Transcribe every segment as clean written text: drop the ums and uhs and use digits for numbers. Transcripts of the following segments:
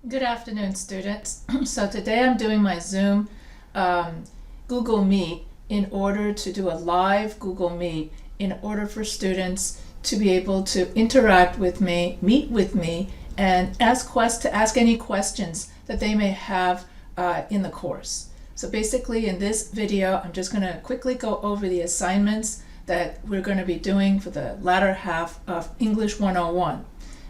Good afternoon, students. So today I'm doing my Zoom Google Meet in order to do a live Google Meet in order for students to be able to interact with me, meet with me, and ask any questions that they may have in the course. So basically in this video, I'm just going to quickly go over the assignments that we're going to be doing for the latter half of English 101.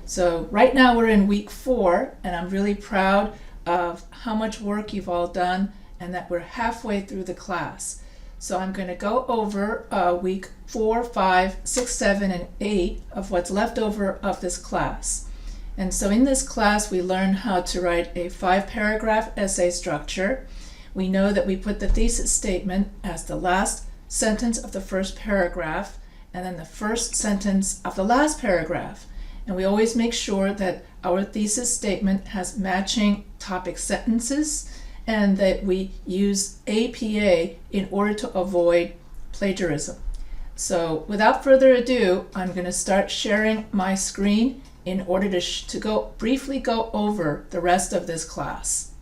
So right now we're in week 4, and I'm really proud of how much work you've all done and that we're halfway through the class. So I'm going to go over week 4, 5, 6, 7, and 8 of what's left over of this class. And so in this class we learn how to write a 5-paragraph essay structure. We know that we put the thesis statement as the last sentence of the first paragraph and then the first sentence of the last paragraph. And we always make sure that our thesis statement has matching topic sentences and that we use APA in order to avoid plagiarism. So without further ado, I'm going to start sharing my screen in order to briefly go over the rest of this class.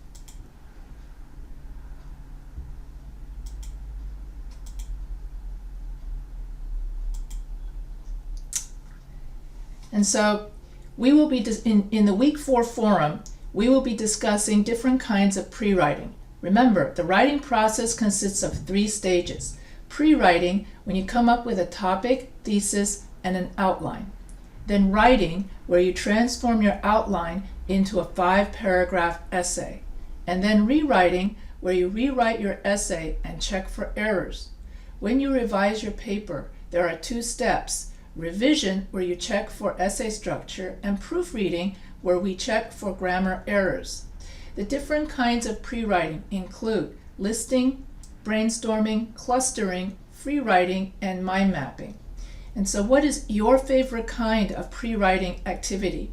And so we will be, in the week 4 forum, we will be discussing different kinds of pre-writing. Remember, the writing process consists of 3 stages. Pre-writing, when you come up with a topic, thesis, and an outline. Then writing, where you transform your outline into a 5-paragraph essay. And then rewriting, where you rewrite your essay and check for errors. When you revise your paper, there are 2 steps. Revision, where you check for essay structure, and proofreading, where we check for grammar errors. The different kinds of pre-writing include listing, brainstorming, clustering, free writing, and mind mapping. And so what is your favorite kind of pre-writing activity?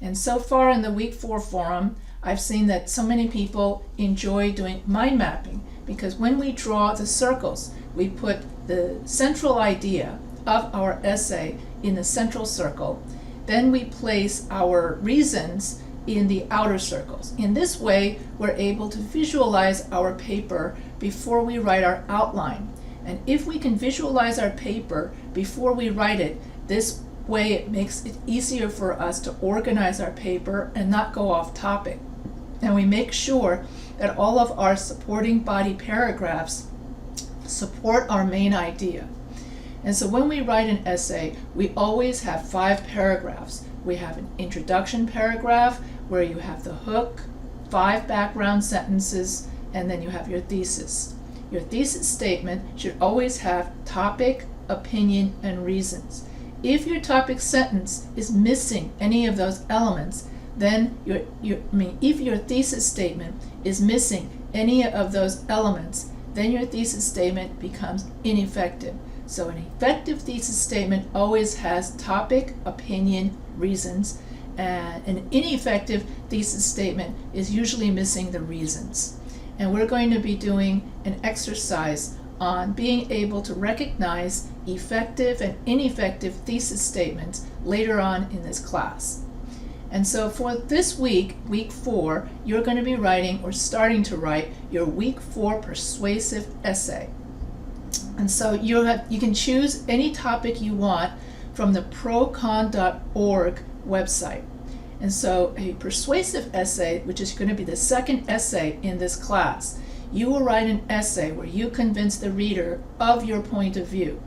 And so far in the week 4 forum, I've seen that so many people enjoy doing mind mapping because when we draw the circles, we put the central idea of our essay in the central circle. Then we place our reasons in the outer circles. In this way, we're able to visualize our paper before we write our outline. And if we can visualize our paper before we write it, this way it makes it easier for us to organize our paper and not go off topic. And we make sure that all of our supporting body paragraphs support our main idea. And so when we write an essay, we always have 5 paragraphs. We have an introduction paragraph where you have the hook, 5 background sentences, and then you have your thesis. Your thesis statement should always have topic, opinion, and reasons. If your topic sentence is missing any of those elements, then if your thesis statement is missing any of those elements, then your thesis statement becomes ineffective. So an effective thesis statement always has topic, opinion, reasons, and an ineffective thesis statement is usually missing the reasons. And we're going to be doing an exercise on being able to recognize effective and ineffective thesis statements later on in this class. And so for this week, week 4, you're going to be writing or starting to write your week 4 persuasive essay. And so you can choose any topic you want from the procon.org website. And so a persuasive essay, which is going to be the second essay in this class, you will write an essay where you convince the reader of your point of view.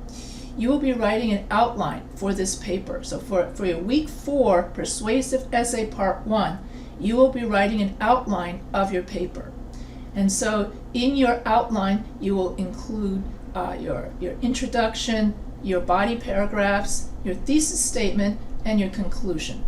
You will be writing an outline for this paper. So for your week 4 persuasive essay part 1, you will be writing an outline of your paper. And so in your outline, you will include your introduction, your body paragraphs, your thesis statement, and your conclusion.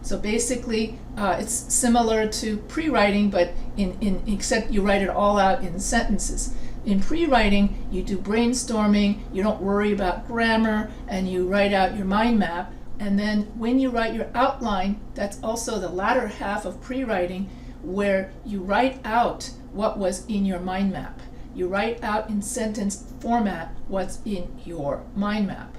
So basically, it's similar to pre-writing, but except you write it all out in sentences. In pre-writing, you do brainstorming, you don't worry about grammar, and you write out your mind map. And then when you write your outline, that's also the latter half of pre-writing, where you write out what was in your mind map. You write out in sentence format what's in your mind map.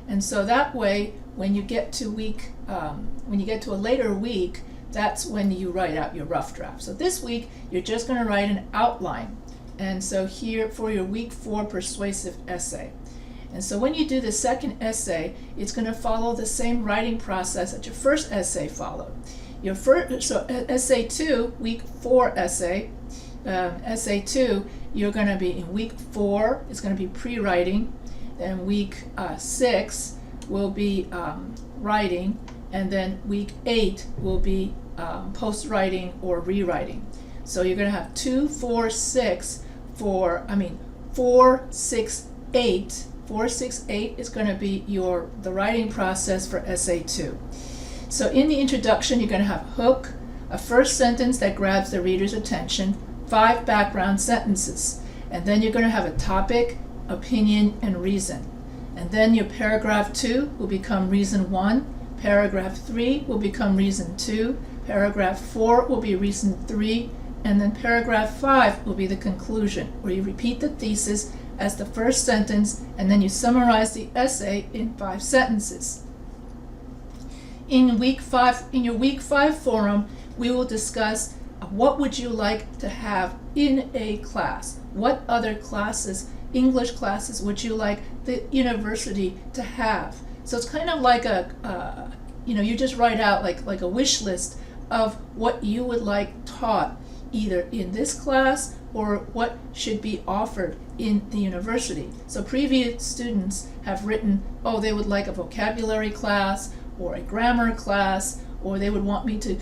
And so that way, when you get to a later week, that's when you write out your rough draft. So this week, you're just going to write an outline. And so here for your week 4 persuasive essay. And so when you do the second essay, it's going to follow the same writing process that your first essay followed. Your first, so essay 2, week 4 essay, essay 2, you're going to be in week 4, it's going to be pre-writing. Then week 6 will be writing, and then week 8 will be post-writing or rewriting. So you're going to have 2, 4, 6 4, 6, 8. 4, 6, 8 is going to be the writing process for essay 2. So in the introduction, you're going to have a hook, a first sentence that grabs the reader's attention, 5 background sentences, and then you're going to have a topic, opinion, and reason. And then your paragraph 2 will become reason 1, paragraph 3 will become reason 2, paragraph 4 will be reason 3, and then paragraph 5 will be the conclusion, where you repeat the thesis as the first sentence, and then you summarize the essay in 5 sentences. In your week 5 forum, we will discuss what would you like to have in a class? What other classes, English classes, would you like the university to have? So it's kind of like you just write out like a wish list of what you would like taught either in this class or what should be offered in the university. So previous students have written, they would like a vocabulary class or a grammar class, or they would want me to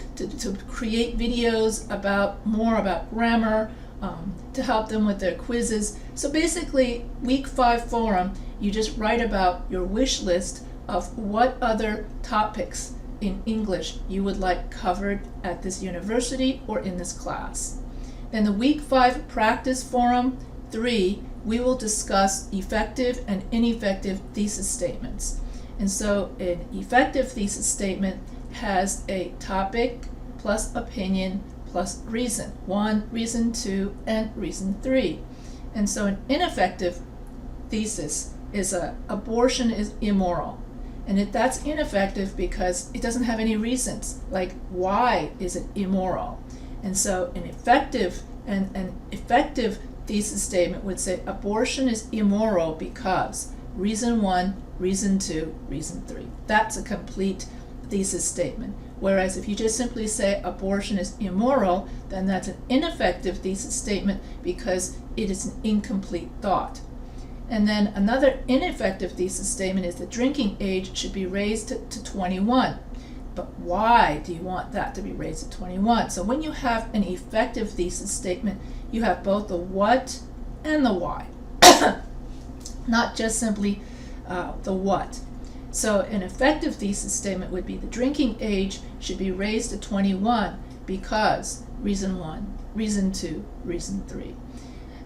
create videos more about grammar to help them with their quizzes. So basically, week 5 forum, you just write about your wish list of what other topics in English you would like covered at this university or in this class. In the week 5 practice forum 3, we will discuss effective and ineffective thesis statements. And so an effective thesis statement has a topic plus opinion plus reason 1, reason 2, and reason 3. And so an ineffective thesis is abortion is immoral. And that's ineffective because it doesn't have any reasons, like why is it immoral? And so an effective thesis statement would say abortion is immoral because reason 1, reason 2, reason 3. That's a complete thesis statement. Whereas if you just simply say abortion is immoral, then that's an ineffective thesis statement because it is an incomplete thought. And then another ineffective thesis statement is the drinking age should be raised to 21. But why do you want that to be raised to 21? So when you have an effective thesis statement, you have both the what and the why, not just simply the what. So an effective thesis statement would be the drinking age should be raised to 21 because reason 1, reason 2, reason 3.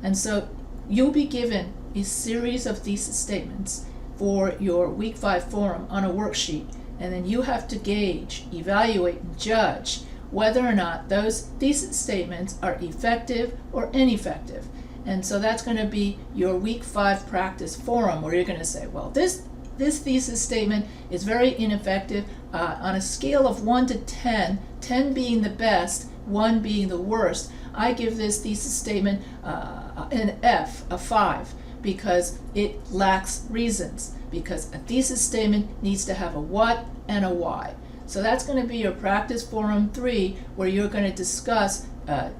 And so you'll be given a series of thesis statements for your week 5 forum on a worksheet, and then you have to gauge, evaluate, and judge whether or not those thesis statements are effective or ineffective. And so that's going to be your week 5 practice forum, where you're going to say, well, this thesis statement is very ineffective on a scale of 1 to 10, 10 being the best, 1 being the worst. I give this thesis statement an F, a 5, because it lacks reasons, because a thesis statement needs to have a what and a why. So that's going to be your practice forum 3, where you're going to discuss the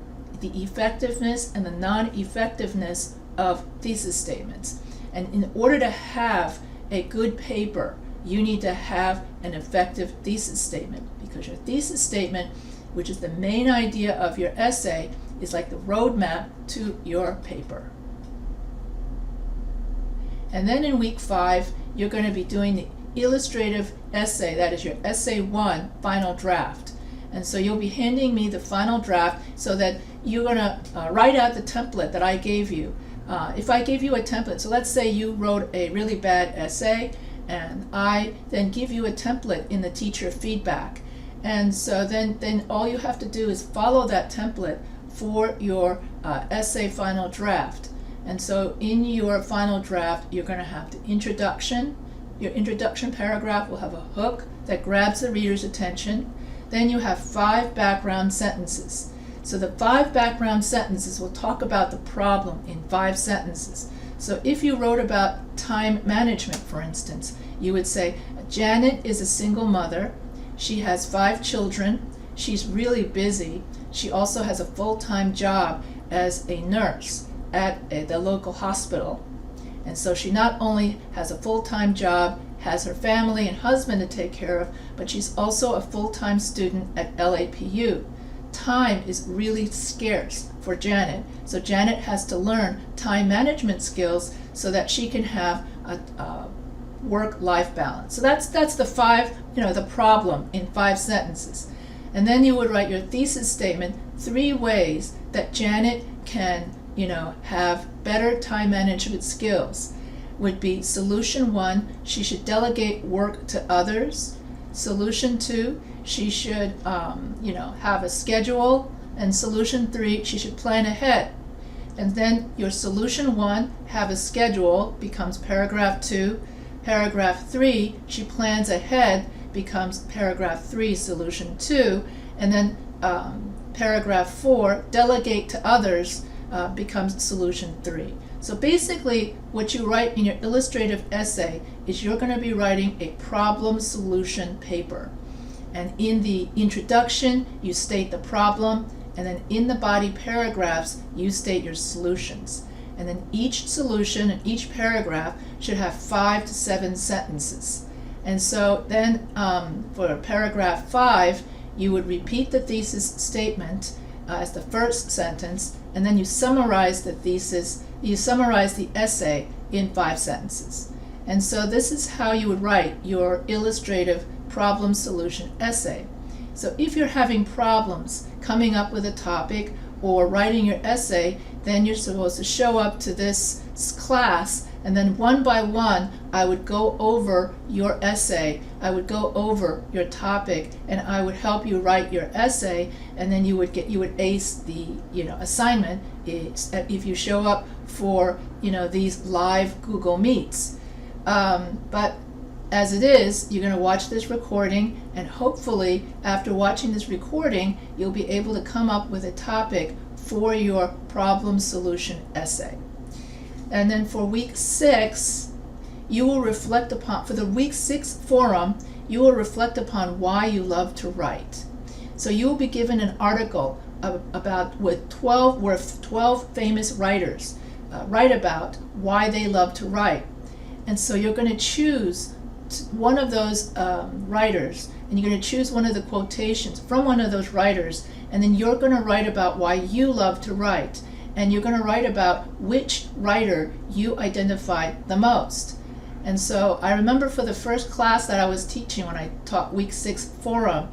effectiveness and the non-effectiveness of thesis statements. And in order to have a good paper, you need to have an effective thesis statement, because your thesis statement, which is the main idea of your essay, is like the roadmap to your paper. And then in week 5, you're going to be doing the illustrative essay, that is your essay 1 final draft. And so you'll be handing me the final draft so that you're going to write out the template that I gave you. If I gave you a template, so let's say you wrote a really bad essay, and I then give you a template in the teacher feedback. And so then all you have to do is follow that template for your essay final draft. And so in your final draft, you're going to have the introduction. Your introduction paragraph will have a hook that grabs the reader's attention. then you have 5 background sentences. So the 5 background sentences will talk about the problem in 5 sentences. So if you wrote about time management, for instance, you would say, Janet is a single mother. She has 5 children. She's really busy. She also has a full-time job as a nurse at the local hospital. And so she not only has a full-time job, has her family and husband to take care of, but she's also a full-time student at LAPU. Time is really scarce for Janet, so Janet has to learn time management skills so that she can have a work-life balance. So that's the 5, the problem in 5 sentences. And then you would write your thesis statement, 3 ways that Janet can, have better time management skills. Would be solution 1, she should delegate work to others. Solution 2, she should, have a schedule. And solution 3, she should plan ahead. And then your solution 1, have a schedule, becomes paragraph 2. Paragraph 3, she plans ahead, becomes paragraph 3, solution 2. And then paragraph 4, delegate to others, becomes solution 3. So basically, what you write in your illustrative essay is you're going to be writing a problem solution paper. And in the introduction, you state the problem, and then in the body paragraphs, you state your solutions. And then each solution and each paragraph should have 5 to 7 sentences. And so then for paragraph 5, you would repeat the thesis statement as the first sentence, and then you summarize the thesis, you summarize the essay in 5 sentences. And so this is how you would write your illustrative problem solution essay. So if you're having problems coming up with a topic or writing your essay, then you're supposed to show up to this class, and then one by one I would go over your essay, I would go over your topic, and I would help you write your essay, and then you would ace the assignment if you show up for these live Google Meets. But as it is, you're going to watch this recording, and hopefully after watching this recording you'll be able to come up with a topic for your problem solution essay. And then for week 6, you will reflect upon, for the week 6 forum, you will reflect upon why you love to write. So you will be given an article with 12 famous writers write about why they love to write. And so you're going to choose one of those writers, and you're going to choose one of the quotations from one of those writers, and then you're going to write about why you love to write. And you're going to write about which writer you identify the most. And so I remember for the first class that I was teaching when I taught week 6 forum,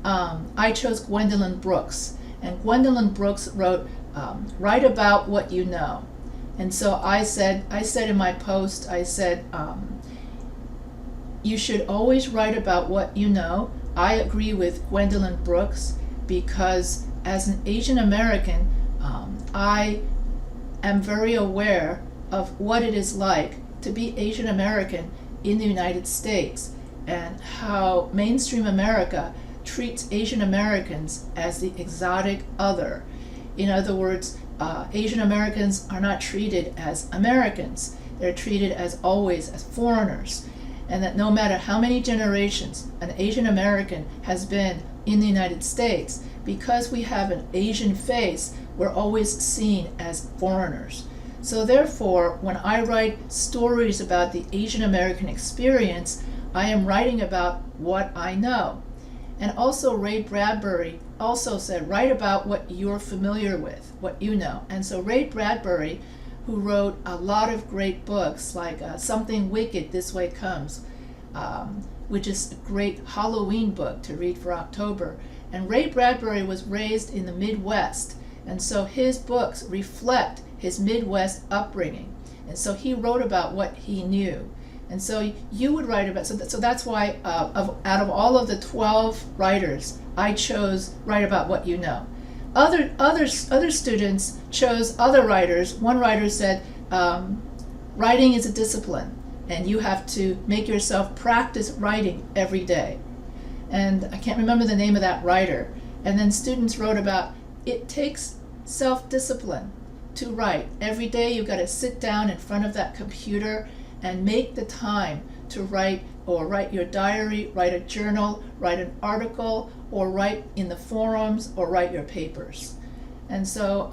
I chose Gwendolyn Brooks. And Gwendolyn Brooks wrote, write about what you know. And so I said in my post, I said, you should always write about what you know. I agree with Gwendolyn Brooks because as an Asian American, I am very aware of what it is like to be Asian American in the United States and how mainstream America treats Asian Americans as the exotic other. In other words, Asian Americans are not treated as Americans. They're treated as always as foreigners. And that no matter how many generations an Asian American has been in the United States, because we have an Asian face, we're always seen as foreigners. So therefore, when I write stories about the Asian American experience, I am writing about what I know. And also Ray Bradbury also said, write about what you're familiar with, what you know. And so Ray Bradbury, who wrote a lot of great books like Something Wicked, This Way Comes, which is a great Halloween book to read for October. And Ray Bradbury was raised in the Midwest, and so his books reflect his Midwest upbringing. And so he wrote about what he knew. And so you would write about, so that's why out of all of the 12 writers, I chose write about what you know. Other students chose other writers. One writer said, writing is a discipline, and you have to make yourself practice writing every day. and I can't remember the name of that writer. And then students wrote about it takes self-discipline to write. Every day you've got to sit down in front of that computer and make the time to write, or write your diary, write a journal, write an article, or write in the forums, or write your papers. And so,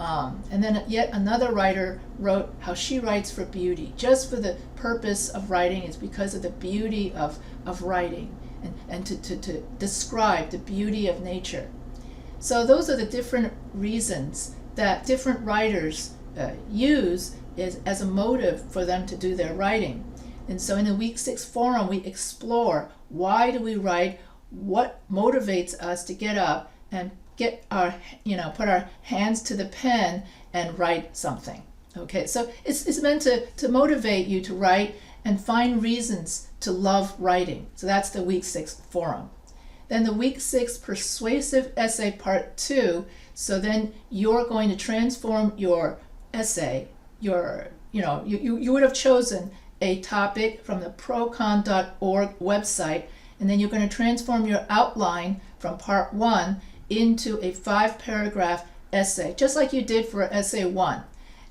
and then yet another writer wrote how she writes for beauty, just for the purpose of writing. It's because of the beauty of writing, and to describe the beauty of nature. So those are the different reasons that different writers use as a motive for them to do their writing. And so in the Week 6 forum, we explore, why do we write, what motivates us to get up and get our, put our hands to the pen and write something. Okay, so it's meant to motivate you to write and find reasons to love writing. So that's the Week 6 forum. Then the Week 6 persuasive essay part 2. So then you're going to transform your essay. You would have chosen a topic from the procon.org website, and then you're going to transform your outline from part 1 into a 5-paragraph essay, just like you did for essay 1.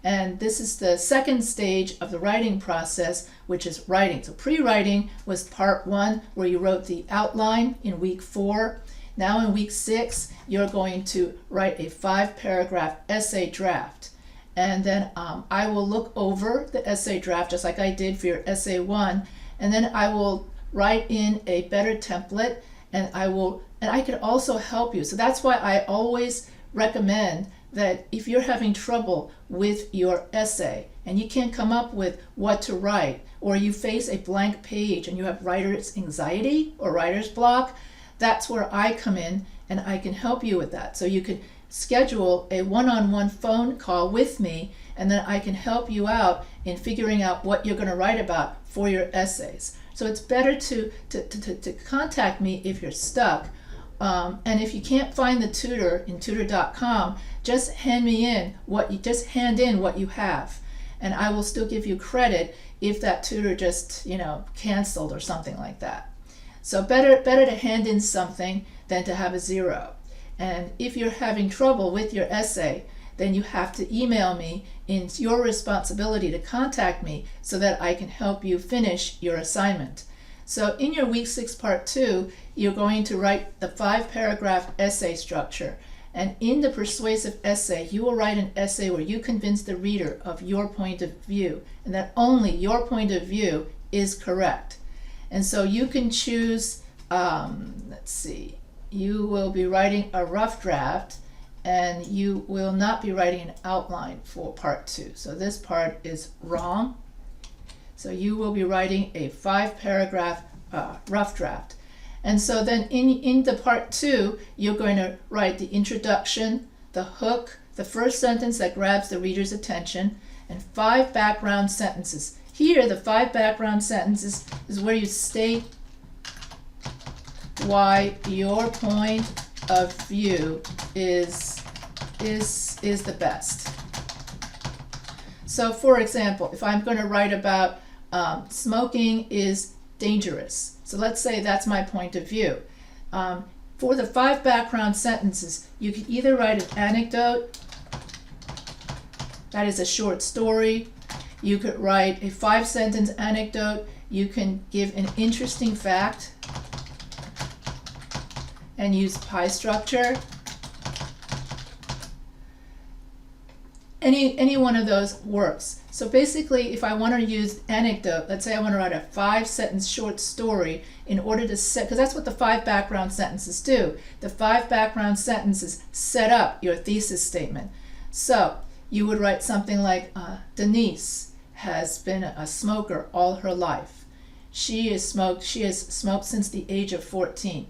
And this is the second stage of the writing process, which is writing. So pre-writing was part 1, where you wrote the outline in Week 4. Now in Week 6, you're going to write a 5-paragraph essay draft. And then I will look over the essay draft, just like I did for your essay 1, and then I will write in a better template, and I can also help you. So that's why I always recommend that if you're having trouble with your essay and you can't come up with what to write, or you face a blank page and you have writer's anxiety or writer's block, that's where I come in and I can help you with that. So you can schedule a one-on-one phone call with me, and then I can help you out in figuring out what you're going to write about for your essays. So it's better to contact me if you're stuck. And if you can't find the tutor in tutor.com, just hand in what you have, and I will still give you credit if that tutor just canceled or something like that. So better to hand in something than to have a 0. And if you're having trouble with your essay, then you have to email me. It's your responsibility to contact me so that I can help you finish your assignment. So in your Week 6 Part 2, you're going to write the 5-paragraph essay structure. And in the persuasive essay, you will write an essay where you convince the reader of your point of view, and that only your point of view is correct. And so you can choose, you will be writing a rough draft, and you will not be writing an outline for Part 2. So this part is wrong. So you will be writing a 5-paragraph rough draft. And so then in the Part 2, you're going to write the introduction, the hook, the first sentence that grabs the reader's attention, and 5 background sentences. Here, the 5 background sentences is where you state why your point of view is the best. So for example, if I'm going to write about smoking is dangerous, so let's say that's my point of view. For the 5 background sentences, you could either write an anecdote, that is a short story. You could write a 5-sentence anecdote. You can give an interesting fact and use pie structure. Any one of those works. So basically, if I want to use anecdote, let's say I want to write a 5-sentence short story in order to set, because that's what the 5 background sentences do. The 5 background sentences set up your thesis statement. So you would write something like, Denise has been a smoker all her life. She has smoked since the age of 14.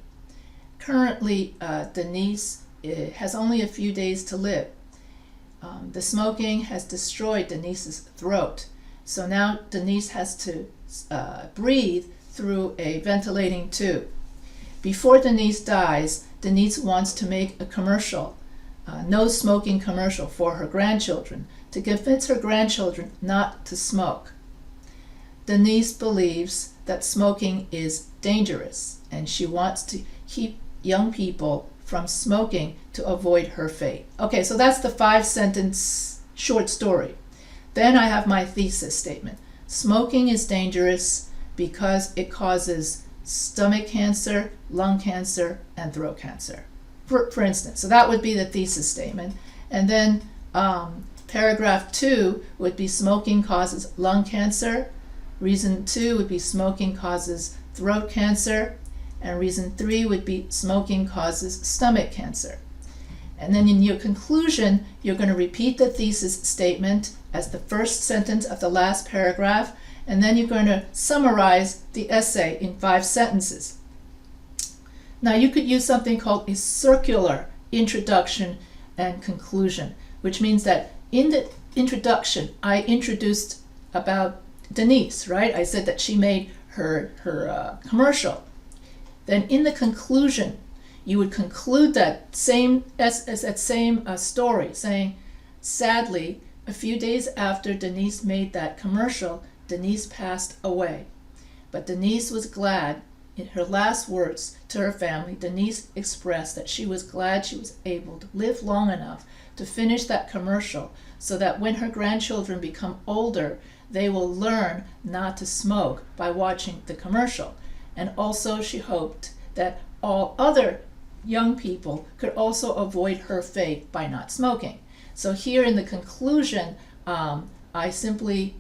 Currently, Denise has only a few days to live. The smoking has destroyed Denise's throat. So now Denise has to breathe through a ventilating tube. Before Denise dies, Denise wants to make a commercial, no smoking commercial for her grandchildren, to convince her grandchildren not to smoke. Denise believes that smoking is dangerous, and she wants to keep young people from smoking to avoid her fate. Okay, so that's the 5-sentence short story. Then I have my thesis statement. Smoking is dangerous because it causes stomach cancer, lung cancer, and throat cancer, for instance. So that would be the thesis statement. And then paragraph 2 would be smoking causes lung cancer. Reason 2 would be smoking causes throat cancer. And reason 3 would be smoking causes stomach cancer. And then in your conclusion, you're going to repeat the thesis statement as the first sentence of the last paragraph, and then you're going to summarize the essay in 5 sentences. Now you could use something called a circular introduction and conclusion, which means that in the introduction, I introduced about Denise, right? I said that she made her commercial. Then in the conclusion, you would conclude that same story, saying, sadly, a few days after Denise made that commercial, Denise passed away. But Denise was glad. In her last words to her family, Denise expressed that she was glad she was able to live long enough to finish that commercial so that when her grandchildren become older, they will learn not to smoke by watching the commercial. And also she hoped that all other young people could also avoid her fate by not smoking. So here in the conclusion, I simply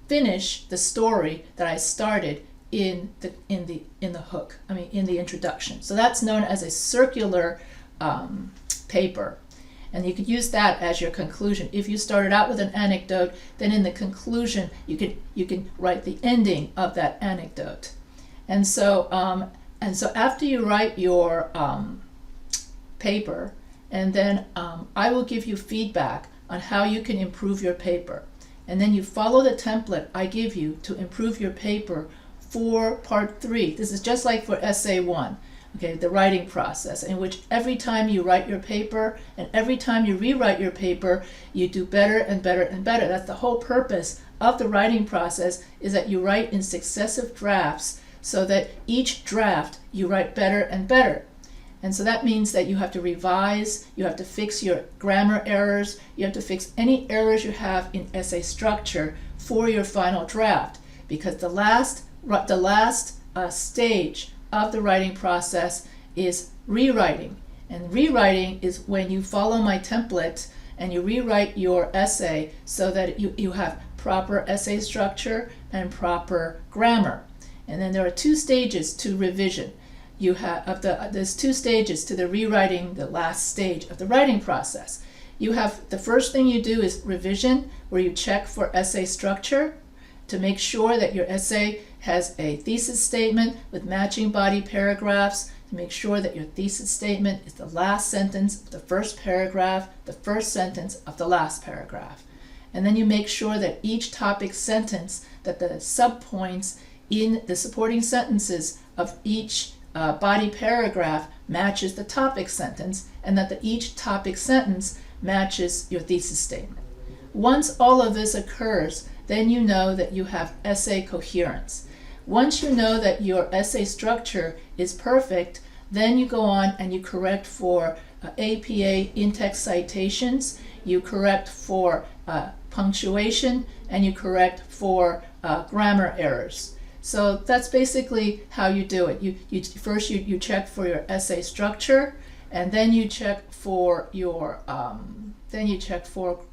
finish the story that I started in the hook. In the introduction. So that's known as a circular paper, and you could use that as your conclusion. If you started out with an anecdote, then in the conclusion you can write the ending of that anecdote. And so after you write your paper, and then I will give you feedback on how you can improve your paper. And then you follow the template I give you to improve your paper for part 3. This is just like for essay 1, okay, the writing process, in which every time you write your paper and every time you rewrite your paper, you do better and better and better. That's the whole purpose of the writing process, is that you write in successive drafts so that each draft you write better and better. And so that means that you have to revise, you have to fix your grammar errors, you have to fix any errors you have in essay structure for your final draft, because the last stage of the writing process is rewriting. And rewriting is when you follow my template and you rewrite your essay so that you have proper essay structure and proper grammar. And then there are 2 stages to revision. There's 2 stages to the rewriting, the last stage of the writing process. You have, the first thing you do is revision, where you check for essay structure to make sure that your essay has a thesis statement with matching body paragraphs, to make sure that your thesis statement is the last sentence of the first paragraph, the first sentence of the last paragraph. And then you make sure that each topic sentence, that the subpoints in the supporting sentences of each body paragraph matches the topic sentence, and that each topic sentence matches your thesis statement. Once all of this occurs, then you know that you have essay coherence. Once you know that your essay structure is perfect, then you go on and you correct for APA in-text citations, you correct for punctuation, and you correct for grammar errors. So that's basically how you do it. First you check for your essay structure, and then you check for your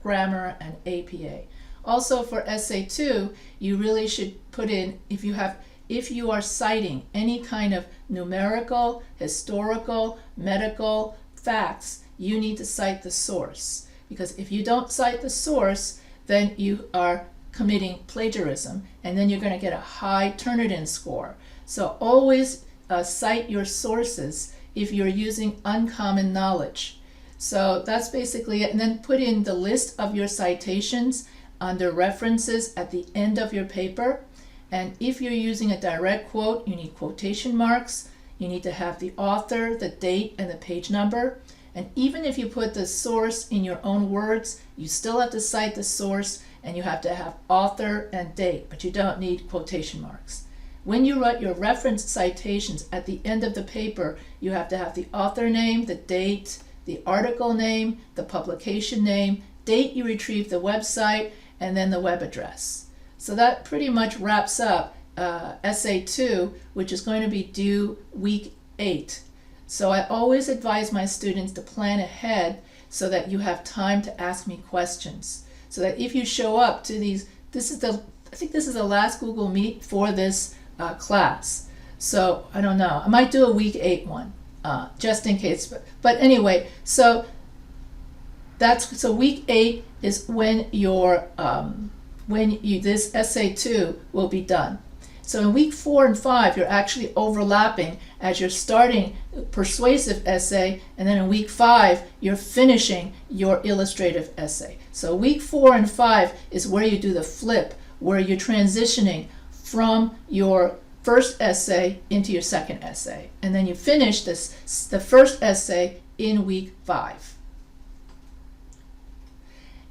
grammar and APA. Also for essay 2, you really should put in, if you are citing any kind of numerical, historical, medical facts, you need to cite the source. Because if you don't cite the source, then you are committing plagiarism, and then you're going to get a high Turnitin score. So always cite your sources if you're using uncommon knowledge. So that's basically it. And then put in the list of your citations under references at the end of your paper. And if you're using a direct quote, you need quotation marks. You need to have the author, the date, and the page number. And even if you put the source in your own words, you still have to cite the source, and you have to have author and date, but you don't need quotation marks. When you write your reference citations at the end of the paper, you have to have the author name, the date, the article name, the publication name, date you retrieved the website, and then the web address. So that pretty much wraps up Essay 2, which is going to be due week 8. So I always advise my students to plan ahead so that you have time to ask me questions. So that if you show up to these, I think this is the last Google Meet for this class. So I don't know, I might do a week 8 one, just in case. But anyway, so week 8 is when this essay 2 will be done. So in week 4 and 5, you're actually overlapping as you're starting persuasive essay, and then in week 5, you're finishing your illustrative essay. So week 4 and 5 is where you do the flip, where you're transitioning from your first essay into your second essay. And then you finish the first essay in week 5.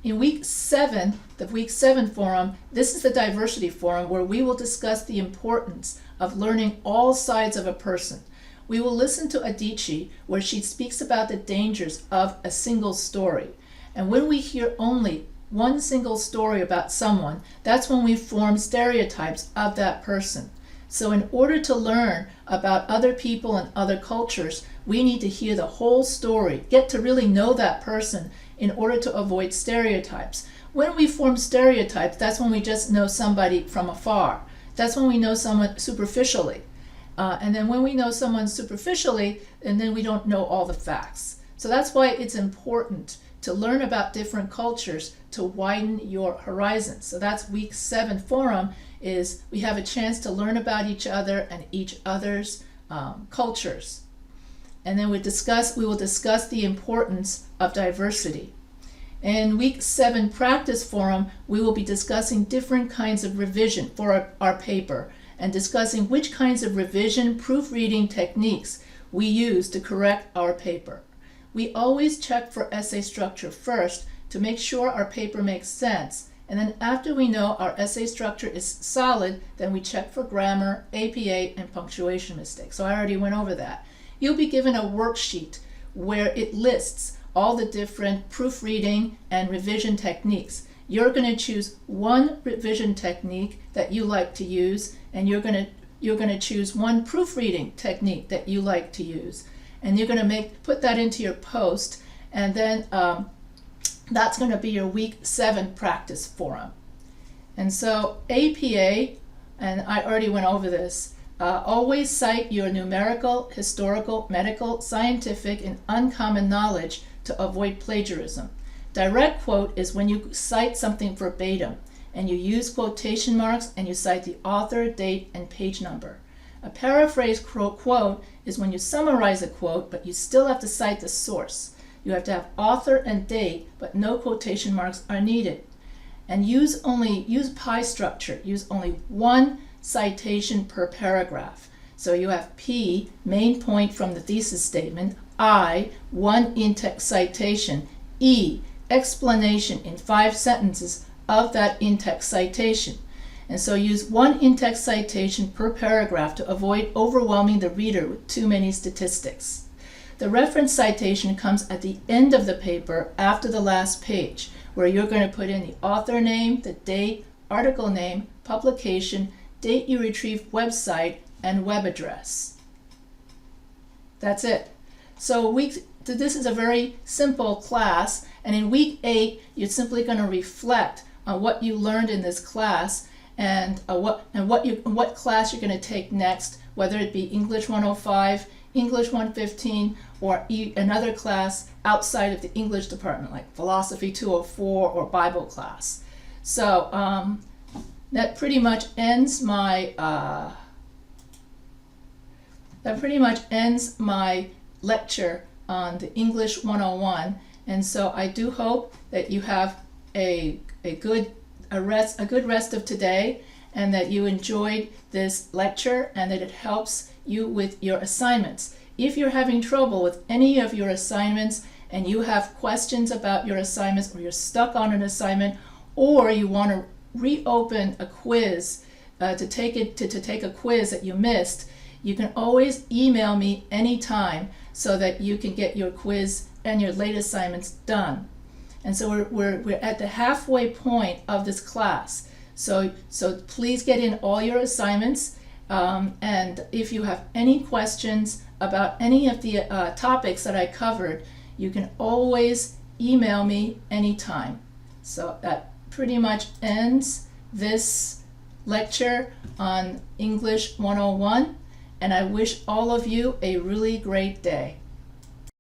In week 7, the week 7 forum, this is the diversity forum where we will discuss the importance of learning all sides of a person. We will listen to Adichie, where she speaks about the dangers of a single story. And when we hear only one single story about someone, that's when we form stereotypes of that person. So in order to learn about other people and other cultures, we need to hear the whole story, get to really know that person in order to avoid stereotypes. When we form stereotypes, that's when we just know somebody from afar. That's when we know someone superficially. And then when we know someone superficially, and then we don't know all the facts. So that's why it's important to learn about different cultures to widen your horizons. So that's week 7 forum, is we have a chance to learn about each other and each other's cultures. And then we will discuss the importance of diversity. In week 7 practice forum, we will be discussing different kinds of revision for our paper and discussing which kinds of revision proofreading techniques we use to correct our paper. We always check for essay structure first to make sure our paper makes sense, and then after we know our essay structure is solid, then we check for grammar, APA, and punctuation mistakes. So I already went over that. You'll be given a worksheet where it lists all the different proofreading and revision techniques. You're going to choose one revision technique that you like to use, and you're going to choose one proofreading technique that you like to use. And you're going to put that into your post, and then that's going to be your week 7 practice forum. And so APA, and I already went over this, always cite your numerical, historical, medical, scientific, and uncommon knowledge to avoid plagiarism. Direct quote is when you cite something verbatim, and you use quotation marks and you cite the author, date, and page number. A paraphrase quote is when you summarize a quote, but you still have to cite the source. You have to have author and date, but no quotation marks are needed. And use pie structure. Use only one citation per paragraph. So you have P, main point from the thesis statement, I, one in-text citation, E, explanation in 5 sentences of that in-text citation. And so use one in-text citation per paragraph to avoid overwhelming the reader with too many statistics. The reference citation comes at the end of the paper after the last page, where you're going to put in the author name, the date, article name, publication, date you retrieved website, and web address. That's it. So this is a very simple class, and in week 8 you're simply going to reflect on what you learned in this class and what class you're going to take next, whether it be English 105, English 115, or another class outside of the English department, like Philosophy 204 or Bible class. So that pretty much ends my lecture on the English 101, and so I do hope that you have a good rest of today, and that you enjoyed this lecture and that it helps you with your assignments. If you're having trouble with any of your assignments and you have questions about your assignments, or you're stuck on an assignment, or you want to reopen a quiz to take a quiz that you missed, you can always email me anytime so that you can get your quiz and your late assignments done. And so we're at the halfway point of this class. So please get in all your assignments, and if you have any questions about any of the topics that I covered, you can always email me anytime. So that pretty much ends this lecture on English 101, and I wish all of you a really great day.